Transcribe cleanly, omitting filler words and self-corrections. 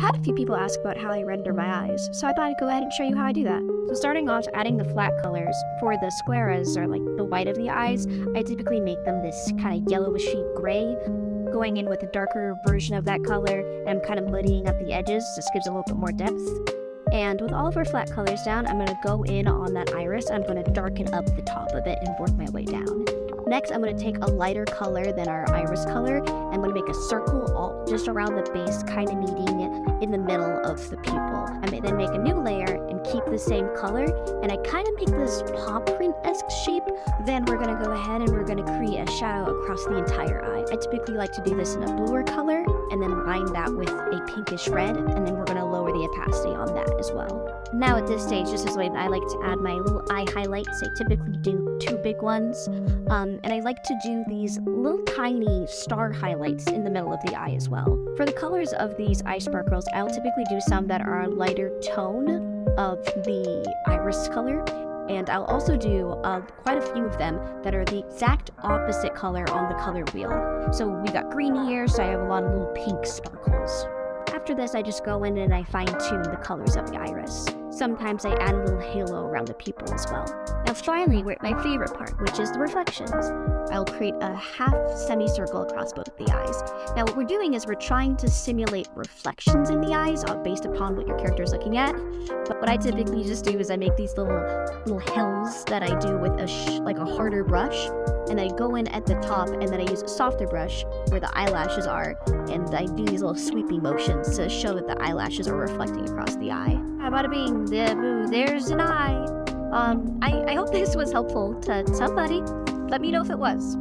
I've had a few people ask about how I render my eyes, so I thought I'd go ahead and show you how I do that. So starting off, adding the flat colors. For the squares, or like the white of the eyes, I typically make them this kind of yellowishy gray, going in with a darker version of that color, and I'm kind of muddying up the edges. This gives a little bit more depth. And with all of our flat colors down, I'm going to go in on that iris. I'm going to darken up the top of it and work my way down. Next, I'm going to take a lighter color than our iris color. I'm going to make a circle all just around the base, kind of meeting in the middle of the pupil. I may then make a new layer and keep the same color, and I kind of make this paw print-esque shape. Then we're going to go ahead and we're going to create a shadow across the entire eye. I typically like to do this in a bluer color, and then line that with a pinkish red, and then we're going to lower the opacity on that as well. Now at this stage, this is when I like to add my little eye highlights. I typically do 2 big ones, and I like to do these little tiny star highlights in the middle of the eye as well. For the colors of these eye sparkles, I'll typically do some that are a lighter tone of the iris color, and I'll also do quite a few of them that are the exact opposite color on the color wheel. So we got green here, so I have a lot of little pink sparkles. After this, I just go in and I fine-tune the colors of the iris. Sometimes I add a little halo around the pupil as well. Now finally, we're at my favorite part, which is the reflections. I'll create a half semicircle across both of the eyes. Now what we're doing is we're trying to simulate reflections in the eyes based upon what your character is looking at. But what I typically just do is I make these little hills that I do with a harder brush. And I go in at the top, and then I use a softer brush where the eyelashes are, and I do these little sweeping motions to show that the eyelashes are reflecting across the eye. How about it being there's an eye. I hope this was helpful to somebody. Let me know if it was.